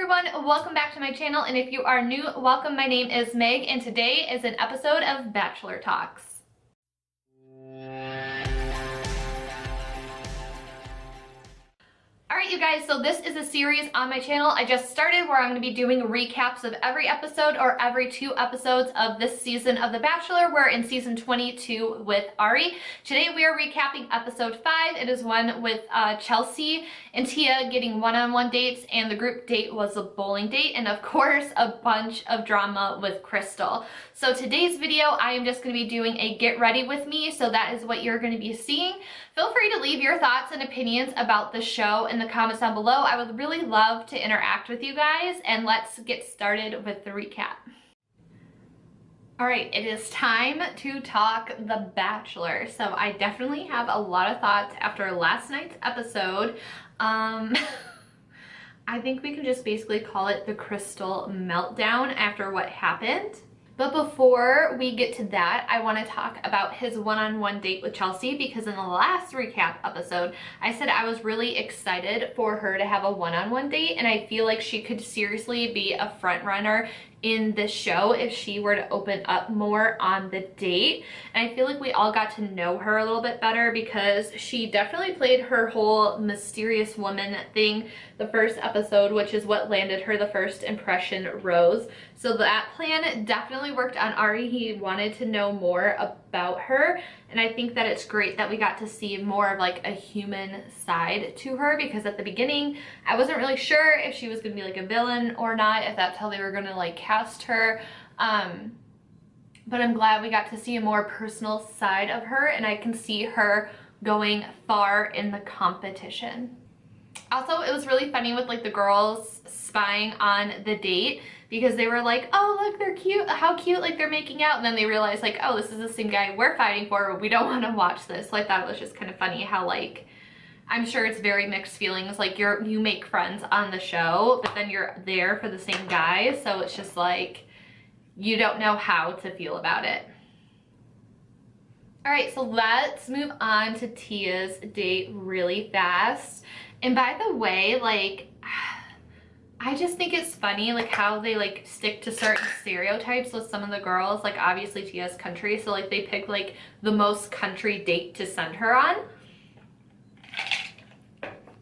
everyone, welcome back to my channel, and if you are new, welcome. My name is Meg, and today is an episode of Bachelor Talks. Alright you guys, so this is a series on my channel I just started where I'm going to be doing recaps of every episode or every 2 episodes of this season of The Bachelor. We're in season 22 with Arie. Today we are recapping episode 5. It is one with Chelsea and Tia getting one-on-one dates, and the group date was a bowling date, and of course a bunch of drama with Krystal. So today's video I am just going to be doing a get ready with me, so that is what you're going to be seeing. Feel free to leave your thoughts and opinions about the show in the comments down below. I would really love to interact with you guys, and let's get started with the recap. Alright, it is time to talk The Bachelor. So I definitely have a lot of thoughts after last night's episode. I think we can just basically call it the Krystal meltdown after what happened. But before we get to that, I want to talk about his one-on-one date with Chelsea, because in the last recap episode, I said I was really excited for her to have a one-on-one date, and I feel like she could seriously be a front runner in this show if she were to open up more on the date. And I feel like we all got to know her a little bit better, because she definitely played her whole mysterious woman thing the first episode, which is what landed her the first impression rose. So that plan definitely worked on Arie. He wanted to know more about her, and I think that it's great that we got to see more of like a human side to her, because at the beginning I wasn't really sure if she was gonna be like a villain or not, if that's how they were gonna like cast her. But I'm glad we got to see a more personal side of her, and I can see her going far in the competition. Also, it was really funny with like the girls spying on the date, because they were like, oh look, they're cute, how cute, like they're making out, and then they realized like, oh, this is the same guy we're fighting for, but we don't want to watch this. So I thought it was just kind of funny how, like, I'm sure it's very mixed feelings, like you make friends on the show, but then you're there for the same guy, so it's just like you don't know how to feel about it. All right, so let's move on to Tia's date really fast. And by the way, like, I just think it's funny like how they like stick to certain stereotypes with some of the girls. Like obviously Tia's country, so like they pick like the most country date to send her on.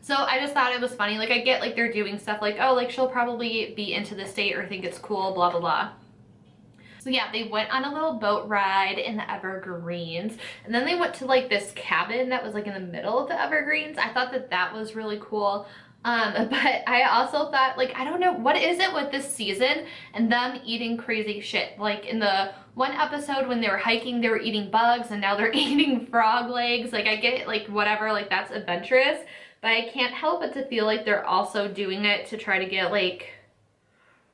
So I just thought it was funny. Like I get like they're doing stuff like, oh, like she'll probably be into this date or think it's cool, blah blah blah. So yeah, they went on a little boat ride in the Evergreens, and then they went to like this cabin that was like in the middle of the Evergreens. I thought that that was really cool. But I also thought, like, I don't know, what is it with this season and them eating crazy shit? Like in the one episode when they were hiking, they were eating bugs, and now they're eating frog legs. Like I get it, like whatever, like that's adventurous, but I can't help but to feel like they're also doing it to try to get like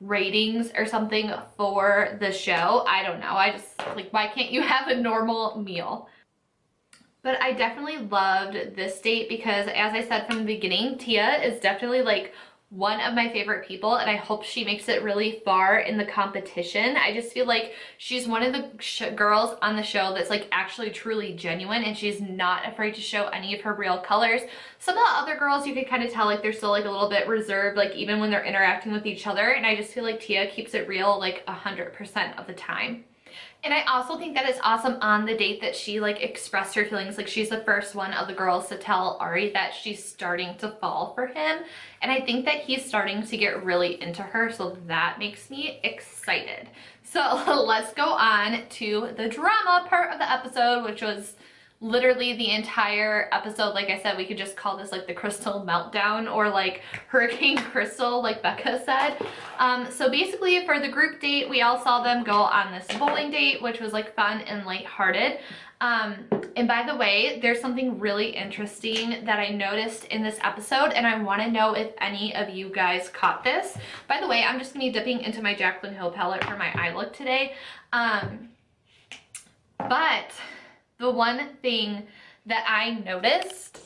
ratings or something for the show. I don't know. I just like, why can't you have a normal meal? But I definitely loved this date because, as I said from the beginning, Tia is definitely like one of my favorite people, and I hope she makes it really far in the competition. I just feel like she's one of the girls on the show that's like actually truly genuine, and she's not afraid to show any of her real colors. Some of the other girls, you can kind of tell like they're still like a little bit reserved, like even when they're interacting with each other, and I just feel like Tia keeps it real like 100% of the time. And I also think that it's awesome on the date that she like expressed her feelings. Like she's the first one of the girls to tell Arie that she's starting to fall for him. And I think that he's starting to get really into her, so that makes me excited. So let's go on to the drama part of the episode, which was literally the entire episode. Like I said, we could just call this like the Krystal meltdown, or like Hurricane Krystal, like Becca said. So basically for the group date, we all saw them go on this bowling date, which was like fun and lighthearted. And by the way, there's something really interesting that I noticed in this episode, and I want to know if any of you guys caught this. By the way, I'm just gonna be dipping into my Jaclyn Hill palette for my eye look today. But the one thing that I noticed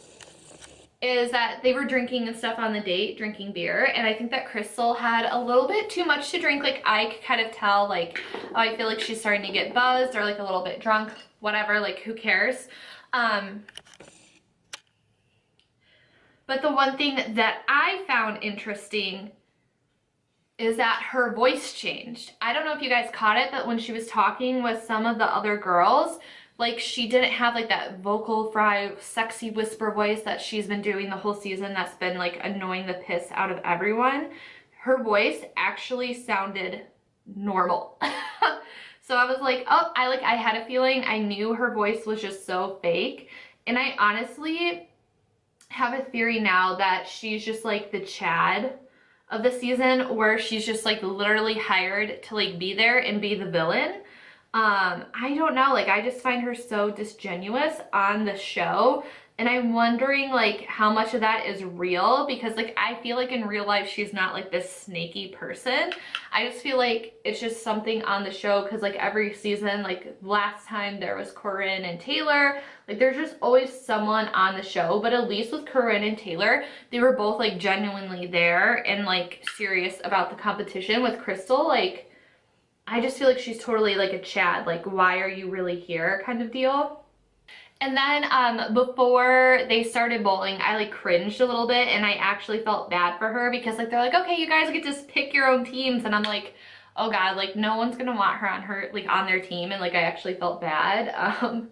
is that they were drinking and stuff on the date, drinking beer, and I think that Krystal had a little bit too much to drink. Like I could kind of tell, like, oh, I feel like she's starting to get buzzed or like a little bit drunk, whatever, like who cares. But the one thing that I found interesting is that her voice changed. I don't know if you guys caught it, but when she was talking with some of the other girls, like she didn't have like that vocal fry, sexy whisper voice that she's been doing the whole season that's been like annoying the piss out of everyone. Her voice actually sounded normal. So I was like, oh, I had a feeling. I knew her voice was just so fake. And I honestly have a theory now that she's just like the Chad of the season, where she's just like literally hired to like be there and be the villain. I don't know, like I just find her so disingenuous on the show, and I'm wondering like how much of that is real, because like I feel like in real life she's not like this snaky person. I just feel like it's just something on the show, because like every season, like last time there was Corinne and Taylor, like there's just always someone on the show. But at least with Corinne and Taylor, they were both like genuinely there and like serious about the competition. With Krystal, like I just feel like she's totally like a Chad, like why are you really here kind of deal. And then before they started bowling, I like cringed a little bit, and I actually felt bad for her, because like they're like, okay, you guys get to pick your own teams, and I'm like, oh god, like no one's gonna want her on their team. And like I actually felt bad.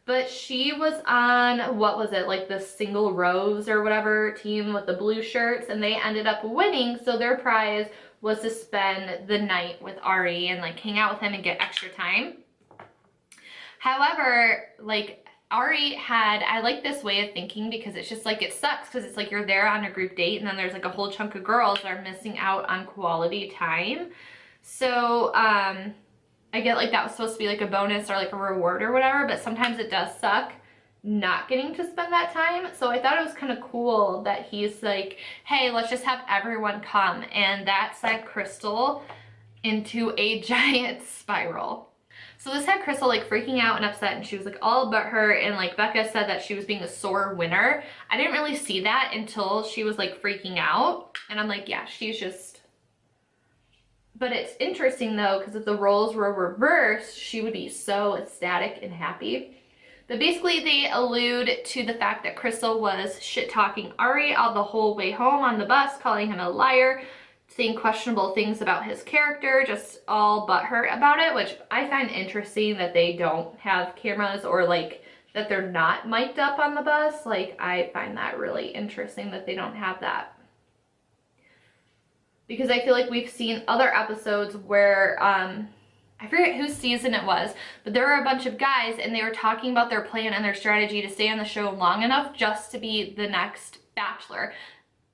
But she was on, what was it, like the single rose or whatever team with the blue shirts, and they ended up winning. So their prize was to spend the night with Arie and like hang out with him and get extra time. However, like Arie had, I like this way of thinking, because it's just like, it sucks because it's like you're there on a group date and then there's like a whole chunk of girls that are missing out on quality time. So I get like that was supposed to be like a bonus or like a reward or whatever, but sometimes it does suck not getting to spend that time. So I thought it was kind of cool that he's like, hey, let's just have everyone come. And that sent Krystal into a giant spiral. So this had Krystal like freaking out and upset, and she was like all but her, and like Becca said that she was being a sore winner. I didn't really see that until she was like freaking out, and I'm like, yeah, she's just... But it's interesting though, because if the roles were reversed, she would be so ecstatic and happy. But basically they allude to the fact that Krystal was shit-talking Arie all the whole way home on the bus, calling him a liar, saying questionable things about his character, just all butthurt about it, which I find interesting that they don't have cameras, or like that they're not mic'd up on the bus. Like I find that really interesting that they don't have that. Because I feel like we've seen other episodes where, I forget whose season it was, but there were a bunch of guys and they were talking about their plan and their strategy to stay on the show long enough just to be the next Bachelor.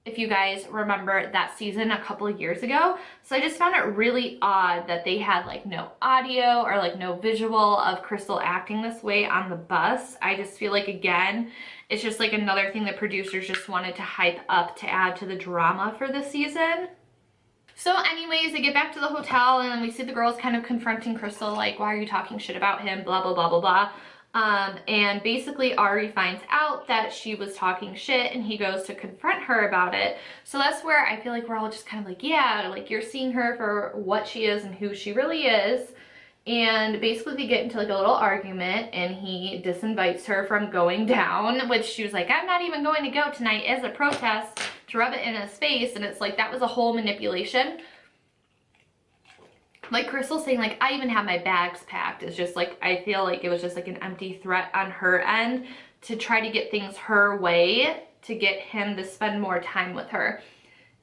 If you guys remember that season a couple of years ago. So I just found it really odd that they had like no audio or like no visual of Krystal acting this way on the bus. I just feel like, again, it's just like another thing that producers just wanted to hype up to add to the drama for this season. So anyways, they get back to the hotel and we see the girls kind of confronting Krystal, like, why are you talking shit about him, blah, blah, blah, blah, blah. And basically Arie finds out that she was talking shit and he goes to confront her about it. So that's where I feel like we're all just kind of like, yeah, like you're seeing her for what she is and who she really is. And basically they get into like a little argument and he disinvites her from going down, which she was like, I'm not even going to go tonight as a protest, to rub it in his face. And it's like, that was a whole manipulation. Like Krystal saying like, I even have my bags packed, is just like, I feel like it was just like an empty threat on her end to try to get things her way to get him to spend more time with her.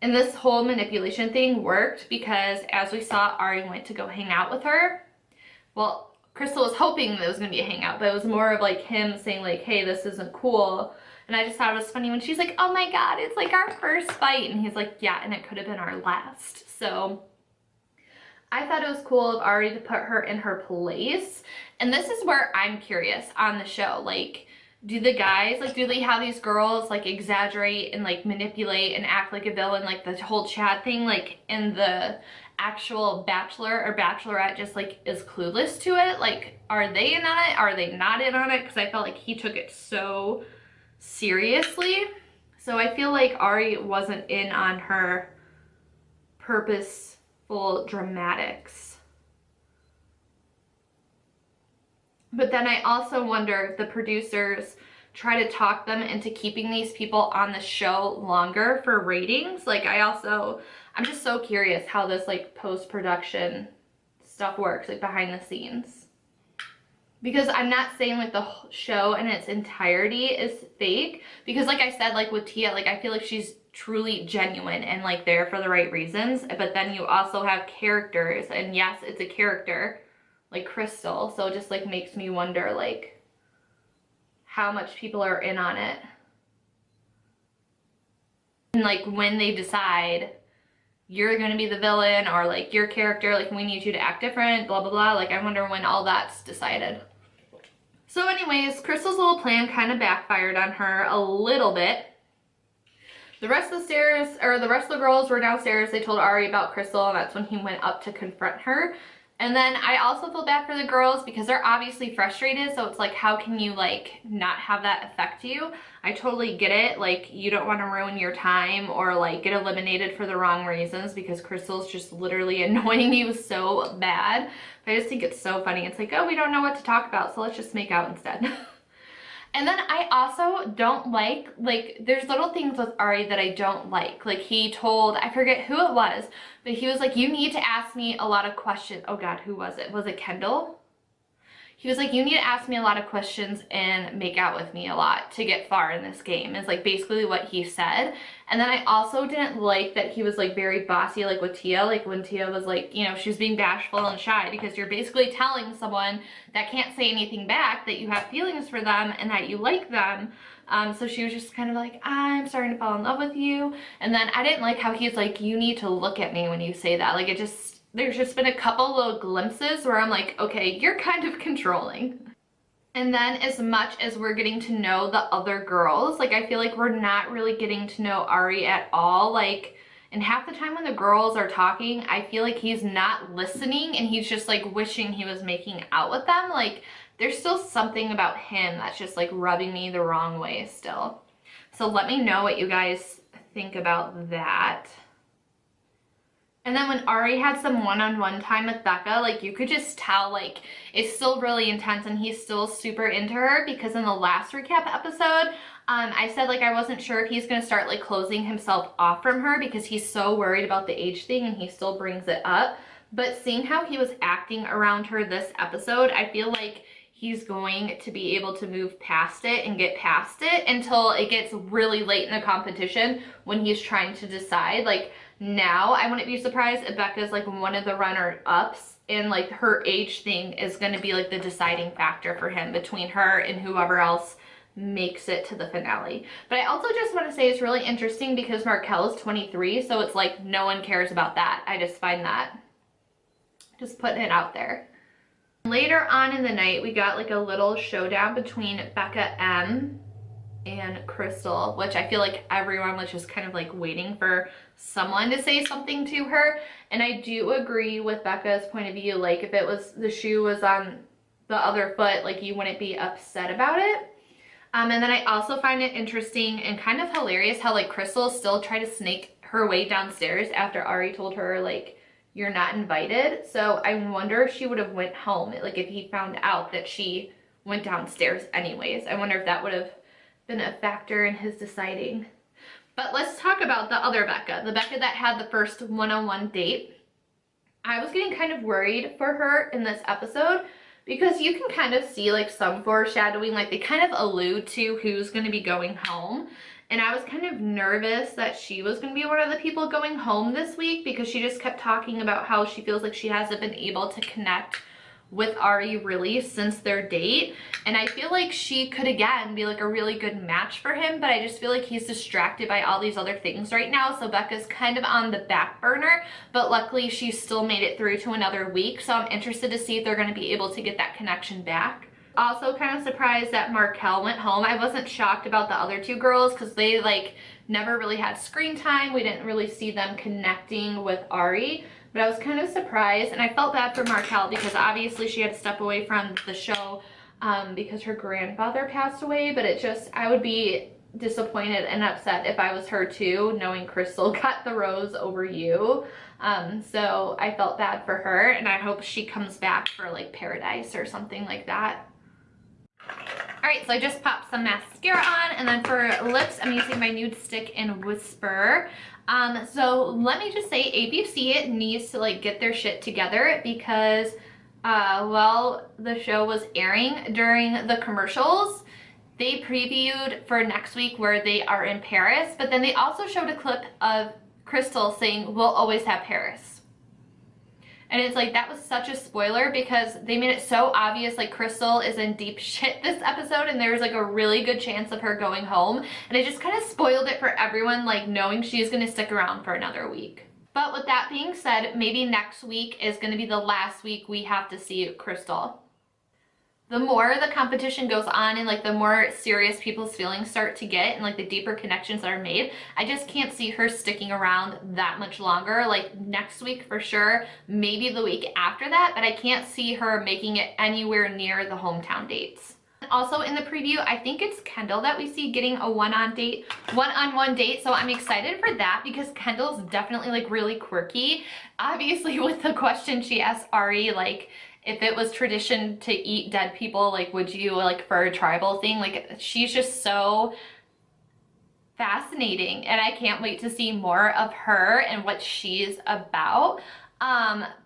And this whole manipulation thing worked because as we saw, Arie went to go hang out with her. Well, Krystal was hoping that it was going to be a hangout, but it was more of like him saying like, hey, this isn't cool. And I just thought it was funny when she's like, oh my god, it's like our first fight. And he's like, yeah, and it could have been our last. So I thought it was cool of Arie to put her in her place. And this is where I'm curious on the show. Like, do the guys, like, do they have these girls, like, exaggerate and, like, manipulate and act like a villain, like, the whole Chad thing, like, in the actual Bachelor or Bachelorette just, like, is clueless to it? Like, are they in on it? Are they not in on it? Because I felt like he took it so seriously. So I feel like Arie wasn't in on her purposeful dramatics. But then I also wonder if the producers try to talk them into keeping these people on the show longer for ratings. Like, I I'm just so curious how this like post-production stuff works, like behind the scenes. Because I'm not saying like the show in its entirety is fake, because like I said, like with Tia, like I feel like she's truly genuine and like there for the right reasons, but then you also have characters, and yes, it's a character like Krystal, so it just like makes me wonder like how much people are in on it, and like when they decide you're gonna be the villain, or like your character, like we need you to act different, blah blah blah, like I wonder when all that's decided. So anyways, Krystal's little plan kind of backfired on her a little bit. The rest of the stairs, or the rest of the girls were downstairs. They told Arie about Krystal, and that's when he went up to confront her. And then I also feel bad for the girls because they're obviously frustrated, so it's like, how can you like not have that affect you? I totally get it, like you don't want to ruin your time or like get eliminated for the wrong reasons, because Krystal's just literally annoying you so bad. But I just think it's so funny. It's like, oh, we don't know what to talk about, so let's just make out instead. And then I also don't like there's little things with Arie that I don't like. Like he told, I forget who it was, but he was like, you need to ask me a lot of questions. Oh God, who was it? Was it Kendall? He was like, you need to ask me a lot of questions and make out with me a lot to get far in this game, is like basically what he said. And then I also didn't like that he was like very bossy, like with Tia, like when Tia was like, you know, she was being bashful and shy, because you're basically telling someone that can't say anything back that you have feelings for them and that you like them. So she was just kind of like, I'm starting to fall in love with you. And then I didn't like how he's like, you need to look at me when you say that. Like it just, there's just been a couple little glimpses where I'm like, okay, you're kind of controlling. And then as much as we're getting to know the other girls, like I feel like we're not really getting to know Arie at all. Like, and half the time when the girls are talking, I feel like he's not listening and he's just like wishing he was making out with them. Like there's still something about him that's just like rubbing me the wrong way still. So let me know what you guys think about that. And then when Arie had some one-on-one time with Becca, like you could just tell like it's still really intense and he's still super into her, because in the last recap episode, I said like I wasn't sure if he's gonna start like closing himself off from her because he's so worried about the age thing and he still brings it up. But seeing how he was acting around her this episode, I feel like he's going to be able to move past it and get past it until it gets really late in the competition when he's trying to decide. Like now, I wouldn't be surprised if Becca's like one of the runner-ups and like her age thing is going to be like the deciding factor for him between her and whoever else makes it to the finale. But I also just want to say it's really interesting because Markel's 23, so it's like no one cares about that. I just find that, just putting it out there. Later on in the night, we got like a little showdown between Becca M and Krystal, which I feel like everyone was just kind of like waiting for someone to say something to her. And I do agree with Becca's point of view, like if it was the shoe was on the other foot, like you wouldn't be upset about it. And then I also find it interesting and kind of hilarious how like Krystal still tried to snake her way downstairs after Arie told her like you're not invited. So I wonder if she would have went home, like if he found out that she went downstairs anyways. I wonder if that would have been a factor in his deciding. But let's talk about the other Becca, the Becca that had the first one-on-one date. I was getting kind of worried for her in this episode because you can kind of see like some foreshadowing, like they kind of allude to who's going to be going home. And I was kind of nervous that she was going to be one of the people going home this week, because she just kept talking about how she feels like she hasn't been able to connect with Arie really since their date. And I feel like she could again be like a really good match for him, but I just feel like he's distracted by all these other things right now. So Becca's kind of on the back burner, but luckily she still made it through to another week. So I'm interested to see if they're going to be able to get that connection back. Also kind of surprised that Markel went home. I wasn't shocked about the other two girls because they like never really had screen time. We didn't really see them connecting with Arie. But I was kind of surprised, and I felt bad for Markel because obviously she had to step away from the show because her grandfather passed away. But it just, I would be disappointed and upset if I was her too, knowing Krystal got the rose over you. So I felt bad for her, and I hope she comes back for like Paradise or something like that. Alright, so I just popped some mascara on, and then for lips, I'm using my Nude Stick in Whisper. So let me just say, ABC needs to like get their shit together because while the show was airing during the commercials, they previewed for next week where they are in Paris, but then they also showed a clip of Krystal saying, "We'll always have Paris." And it's like, that was such a spoiler because they made it so obvious like Krystal is in deep shit this episode and there's like a really good chance of her going home. And it just kind of spoiled it for everyone, like knowing she's going to stick around for another week. But with that being said, maybe next week is going to be the last week we have to see Krystal. The more the competition goes on and like the more serious people's feelings start to get and like the deeper connections that are made, I just can't see her sticking around that much longer. Like next week for sure, maybe the week after that, but I can't see her making it anywhere near the hometown dates. Also in the preview, I think it's Kendall that we see getting a one-on-one date. So I'm excited for that because Kendall's definitely like really quirky. Obviously with the question she asked Arie, like, if it was tradition to eat dead people, like, would you, like, for a tribal thing? Like, she's just so fascinating, and I can't wait to see more of her and what she's about.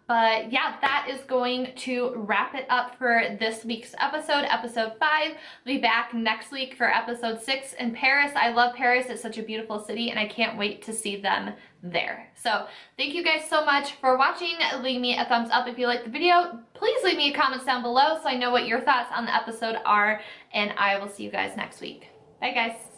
But yeah, that is going to wrap it up for this week's episode, episode 5. I'll be back next week for episode 6 in Paris. I love Paris. It's such a beautiful city, and I can't wait to see them there. So thank you guys so much for watching. Leave me a thumbs up if you liked the video. Please leave me comments down below so I know what your thoughts on the episode are, and I will see you guys next week. Bye guys.